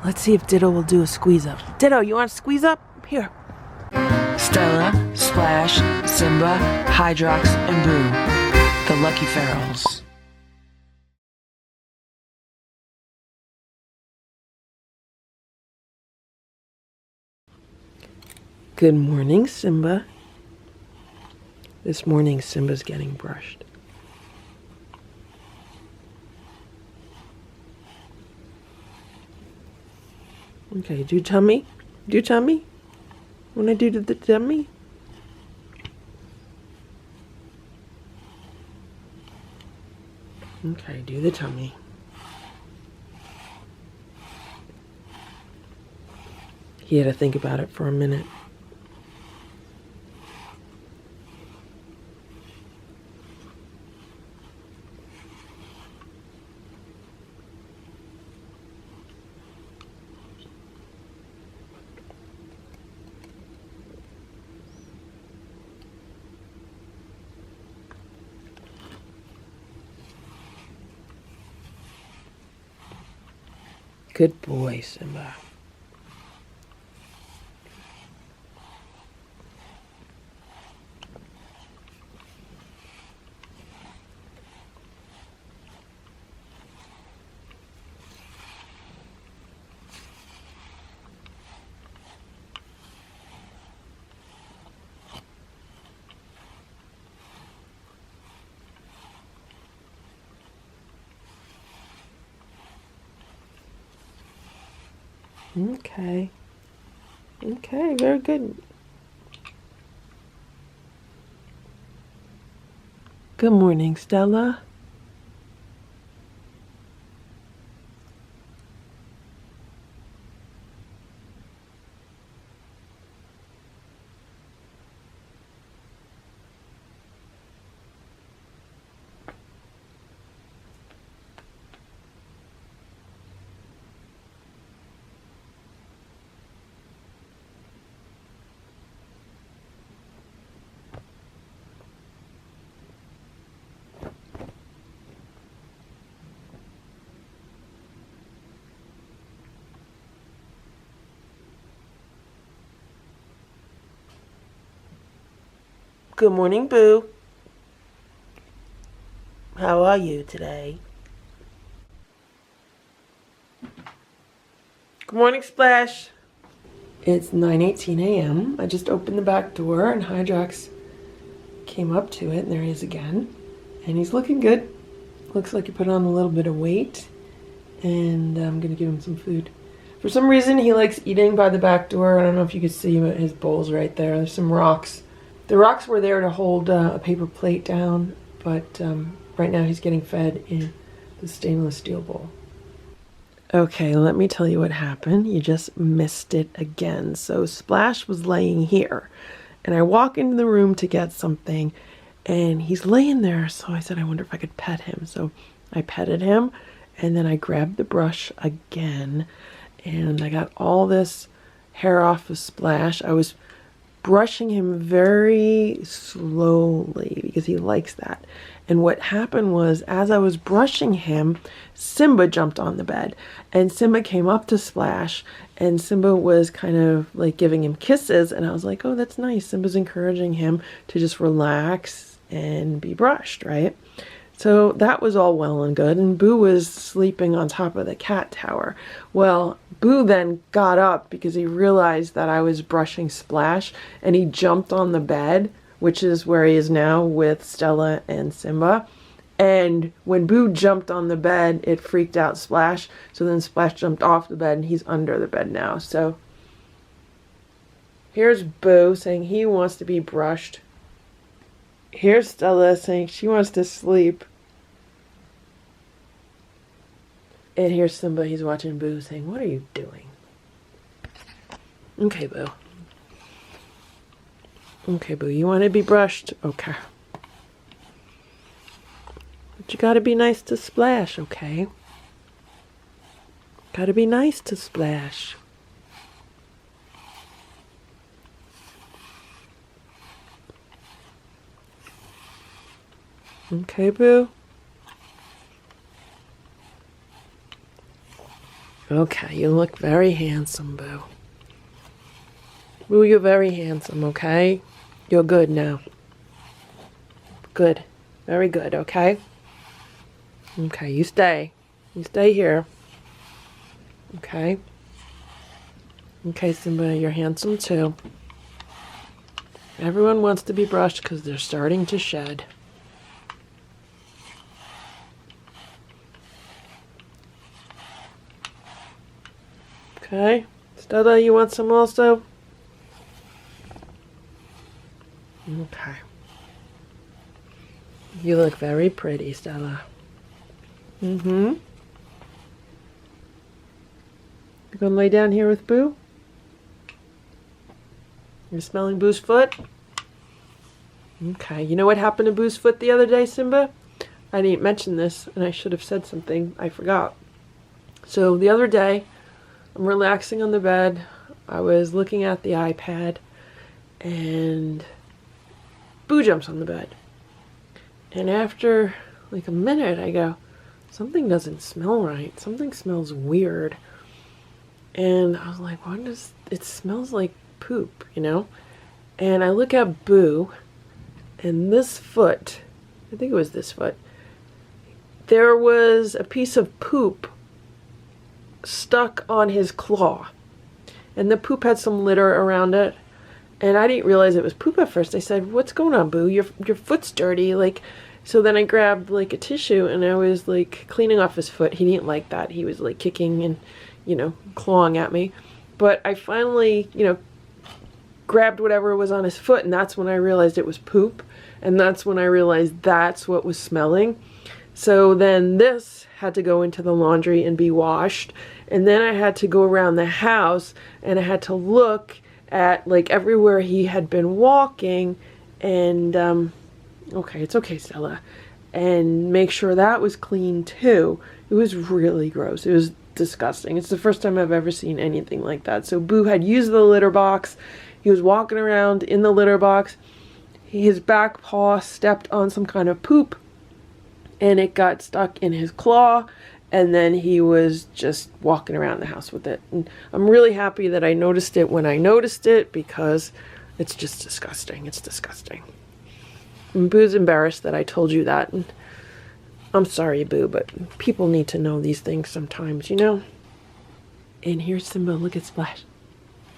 Let's see if Ditto will do a squeeze up. Ditto, you want to squeeze up? Here. Stella, Splash, Simba, Hydrox, and Boo, the Lucky Ferals. Good morning, Simba. This morning, Simba's getting brushed. Okay, do tummy. Do tummy. Wanna do the tummy? Okay, do the tummy. He had to think about it for a minute. Good boy, Simba. Okay. Okay, very good. Good morning, Stella. Good morning, Boo. How are you today? Good morning, Splash. It's 9:18 a.m. I just opened the back door and Hydrox came up to it, and there he is again. And he's looking good. Looks like he put on a little bit of weight, and I'm gonna give him some food. For some reason, he likes eating by the back door. I don't know if you can see his bowl's right there. There's some rocks. The rocks were there to hold a paper plate down, but right now he's getting fed in the stainless steel bowl. Okay, let me tell you what happened. You just missed it again. So Splash was laying here, and I walk into the room to get something, and he's laying there. So I said, I wonder if I could pet him. So I petted him, and then I grabbed the brush again, and I got all this hair off of Splash. I was brushing him very slowly because he likes that. And what happened was, as I was brushing him, Simba jumped on the bed, and Simba came up to Splash, and Simba was kind of like giving him kisses, and I was like, oh, that's nice. Simba's encouraging him to just relax and be brushed, right? So that was all well and good, and Boo was sleeping on top of the cat tower. Well, Boo then got up because he realized that I was brushing Splash, and he jumped on the bed, which is where he is now with Stella and Simba. And when Boo jumped on the bed, it freaked out Splash, so then Splash jumped off the bed, and he's under the bed now. So here's Boo saying he wants to be brushed. Here's Stella saying she wants to sleep. And here's Simba, he's watching Boo saying, what are you doing? Okay, Boo. Okay, Boo, you want to be brushed? Okay. But you gotta be nice to Splash, okay? Gotta be nice to Splash. Okay, Boo? Okay, you look very handsome, Boo. Boo, you're very handsome, okay? You're good now. Good. Very good, okay? Okay, you stay. You stay here. Okay? Okay, Simba, you're handsome too. Everyone wants to be brushed because they're starting to shed. Okay? Stella, you want some also? Okay. You look very pretty, Stella. Mm-hmm. You gonna lay down here with Boo? You're smelling Boo's foot? Okay. You know what happened to Boo's foot the other day, Simba? I didn't mention this, and I should have said something. I forgot. So the other day, I'm relaxing on the bed. I was looking at the iPad, and Boo jumps on the bed. And after like a minute, I go, something doesn't smell right. Something smells weird. And I was like, what does it smells like poop, you know? And I look at Boo, and this foot, I think it was this foot, there was a piece of poop stuck on his claw. And the poop had some litter around it. And I didn't realize it was poop at first. I said, what's going on, Boo? Your foot's dirty. Like, so then I grabbed like a tissue and I was like cleaning off his foot. He didn't like that. He was like kicking and, you know, clawing at me. But I finally, you know, grabbed whatever was on his foot, and that's when I realized it was poop. And that's when I realized that's what was smelling. So then this had to go into the laundry and be washed. And then I had to go around the house and I had to look at like everywhere he had been walking and okay, it's okay, Stella, and make sure that was clean too. It was really gross. It was disgusting. It's the first time I've ever seen anything like that. So Boo had used the litter box. He was walking around in the litter box. His back paw stepped on some kind of poop and it got stuck in his claw. And then he was just walking around the house with it. And I'm really happy that I noticed it when I noticed it because it's just disgusting. It's disgusting. And Boo's embarrassed that I told you that. And I'm sorry, Boo, but people need to know these things sometimes, you know? And here's Simba. Look at Splash.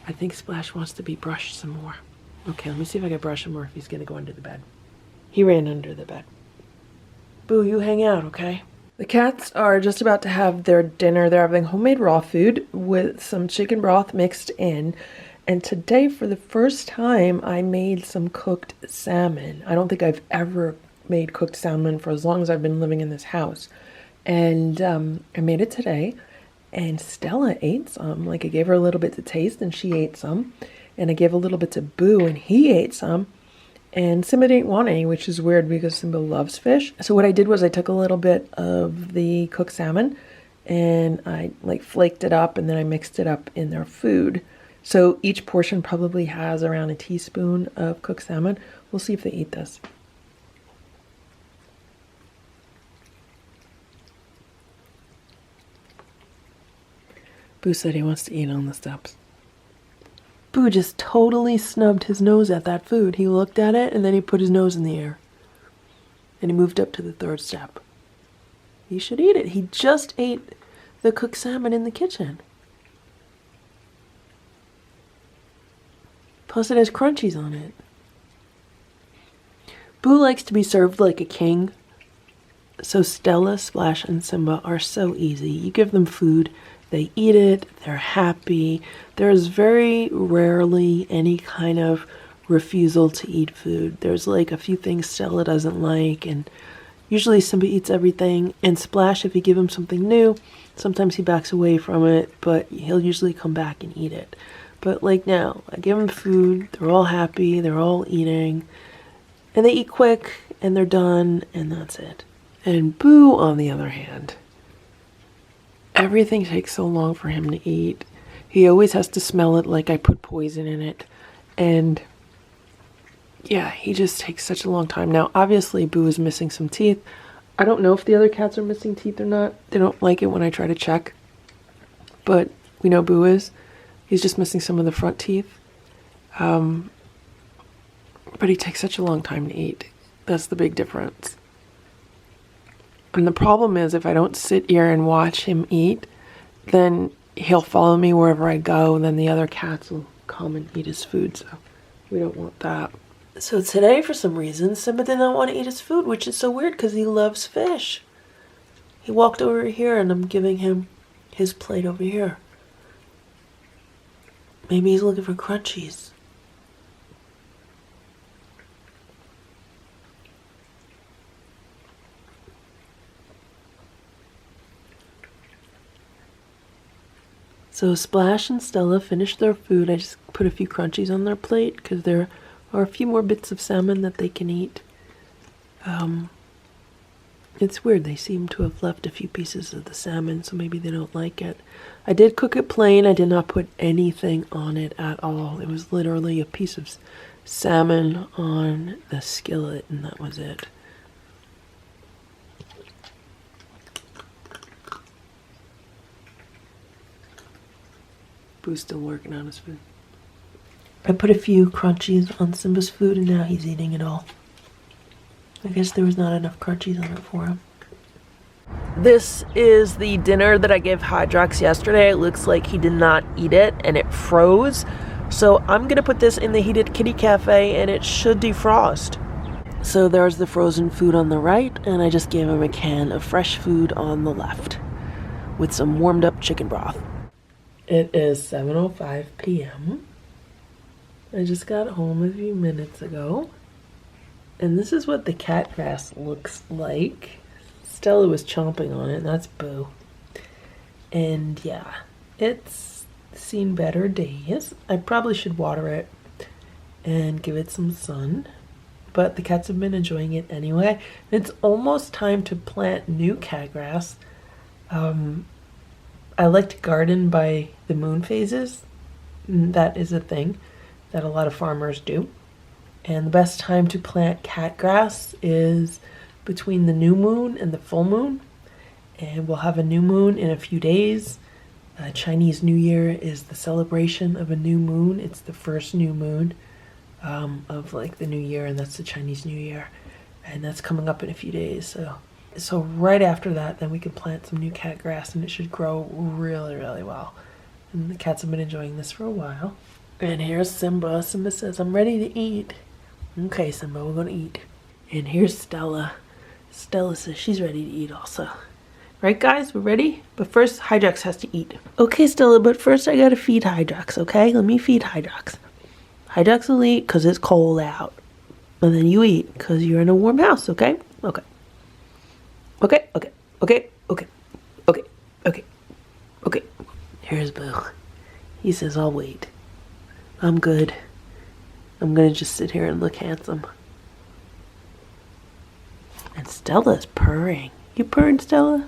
I think Splash wants to be brushed some more. Okay, let me see if I can brush him or if he's going to go under the bed. He ran under the bed. Boo, you hang out, okay? The cats are just about to have their dinner. They're having homemade raw food with some chicken broth mixed in. And today, for the first time, I made some cooked salmon. I don't think I've ever made cooked salmon for as long as I've been living in this house. And I made it today. And Stella ate some. Like, I gave her a little bit to taste, and she ate some. And I gave a little bit to Boo, and he ate some. And Simba didn't want any, which is weird because Simba loves fish. So what I did was I took a little bit of the cooked salmon and I like flaked it up and then I mixed it up in their food. So each portion probably has around a teaspoon of cooked salmon. We'll see if they eat this. Boo said he wants to eat on the steps. Boo just totally snubbed his nose at that food. He looked at it and then he put his nose in the air. And he moved up to the third step. He should eat it. He just ate the cooked salmon in the kitchen. Plus it has crunchies on it. Boo likes to be served like a king. So Stella, Splash, and Simba are so easy. You give them food, they eat it, they're happy. There's very rarely any kind of refusal to eat food. There's like a few things Stella doesn't like, and usually Simba eats everything. And Splash, if you give him something new, sometimes he backs away from it, but he'll usually come back and eat it. But like now, I give them food, they're all happy, they're all eating, and they eat quick, and they're done, and that's it. And Boo, on the other hand, everything takes so long for him to eat. He always has to smell it like I put poison in it. And yeah, he just takes such a long time. Now, obviously, Boo is missing some teeth. I don't know if the other cats are missing teeth or not. They don't like it when I try to check. but we know Boo is. He's just missing some of the front teeth. But he takes such a long time to eat. That's the big difference. And the problem is, if I don't sit here and watch him eat, then he'll follow me wherever I go, and then the other cats will come and eat his food, so we don't want that. So today, for some reason, Simba did not want to eat his food, which is so weird because he loves fish. He walked over here, and I'm giving him his plate over here. Maybe he's looking for crunchies. So Splash and Stella finished their food. I just put a few crunchies on their plate because there are a few more bits of salmon that they can eat. It's weird. They seem to have left a few pieces of the salmon, so maybe they don't like it. I did cook it plain. I did not put anything on it at all. It was literally a piece of salmon on the skillet, and that was it. Boo's still working on his food. I put a few crunchies on Simba's food, and now he's eating it all. I guess there was not enough crunchies on it for him. This is the dinner that I gave Hydrox yesterday. It looks like he did not eat it, and it froze. So I'm going to put this in the heated kitty cafe, and it should defrost. So there's the frozen food on the right, and I just gave him a can of fresh food on the left with some warmed up chicken broth. It is 7:05 p.m. I just got home a few minutes ago. And this is what the cat grass looks like. Stella was chomping on it, and that's Boo. And yeah, it's seen better days. I probably should water it and give it some sun. But the cats have been enjoying it anyway. It's almost time to plant new cat grass. I like to garden by the moon phases. That is a thing that a lot of farmers do. And the best time to plant cat grass is between the new moon and the full moon. And we'll have a new moon in a few days. Chinese New Year is the celebration of a new moon. It's the first new moon of like the new year, and that's the Chinese New Year. And that's coming up in a few days. So right after that, then we can plant some new cat grass, and it should grow really, really well. And the cats have been enjoying this for a while. And here's Simba. Simba says, I'm ready to eat. Okay, Simba, we're gonna eat. And here's Stella. Stella says she's ready to eat also. Right, guys? We're ready? But first, Hydrox has to eat. Okay, Stella, but first I gotta feed Hydrox, okay? Let me feed Hydrox. Hydrox will eat because it's cold out. And then you eat because you're in a warm house, okay? Okay. Okay, okay, okay, okay, okay, okay, okay. Here's Boo. He says, I'll wait. I'm good. I'm gonna just sit here and look handsome. And Stella's purring. You purring, Stella?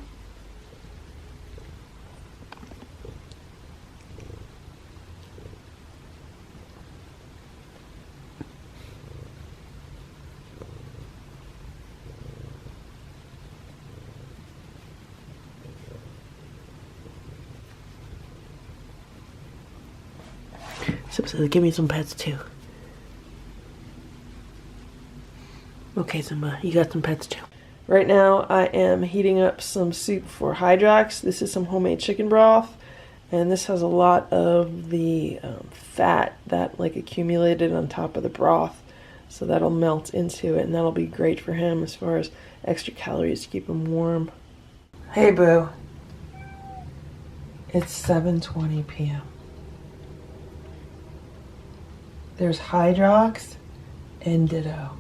So give me some pets too. Okay, Simba, you got some pets too. Right now I am heating up some soup for Hydrox. This is some homemade chicken broth, and this has a lot of the fat that like accumulated on top of the broth, so that'll melt into it, and that'll be great for him as far as extra calories to keep him warm. Hey Boo, it's 7:20 p.m. There's Hydrox and Ditto,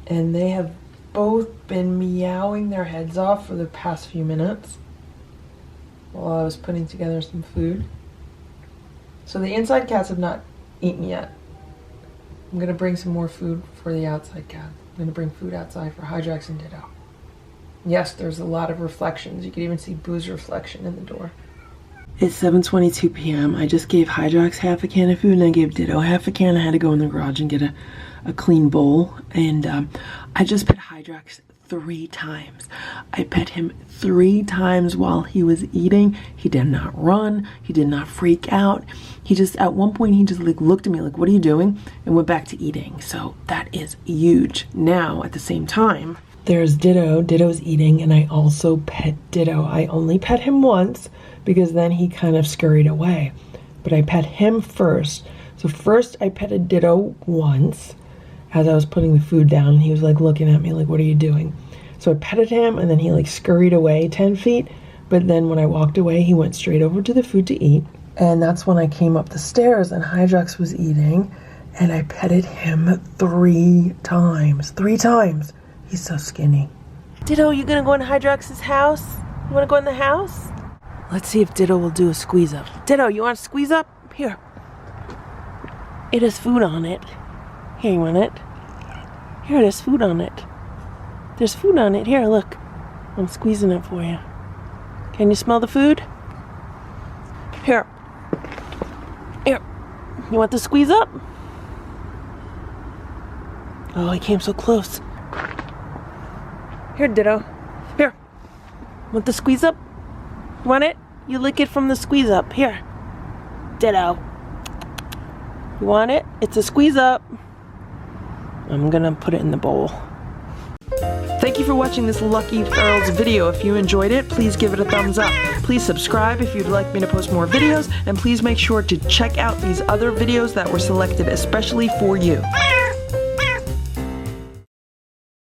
and they have both been meowing their heads off for the past few minutes while I was putting together some food. So the inside cats have not eaten yet. I'm gonna bring some more food for the outside cat. I'm gonna bring food outside for Hydrox and Ditto. Yes, there's a lot of reflections. You can even see Boo's reflection in the door. It's 7:22 p.m. I just gave Hydrox half a can of food, and I gave Ditto half a can. I had to go in the garage and get a clean bowl, and I just put Hydrox 3 times. I pet him 3 times while he was eating. He did not run. He did not freak out. He just, at one point, he just like looked at me like, what are you doing? And went back to eating. So that is huge. Now, at the same time, there's Ditto. Ditto's eating, and I also pet Ditto. I only pet him once because then he kind of scurried away. But I pet him first. So first I petted Ditto once as I was putting the food down. He was like looking at me like, what are you doing? So I petted him, and then he like scurried away 10 feet. But then when I walked away, he went straight over to the food to eat. And that's when I came up the stairs and Hydrox was eating, and I petted him 3 times. 3 times. He's so skinny. Ditto, you gonna go in Hydrox's house? You wanna go in the house? Let's see if Ditto will do a squeeze up. Ditto, you want to squeeze up? Here. It has food on it. Here, you want it? Here, there's food on it. There's food on it. Here, look. I'm squeezing it for you. Can you smell the food? Here. Here. You want to squeeze up? Oh, he came so close. Here, Ditto. Here. Want the squeeze up? Want it? You lick it from the squeeze up. Here. Ditto. You want it? It's a squeeze up. I'm gonna put it in the bowl. Thank you for watching this Lucky Ferals video. If you enjoyed it, please give it a thumbs up. Please subscribe if you'd like me to post more videos, and please make sure to check out these other videos that were selected especially for you.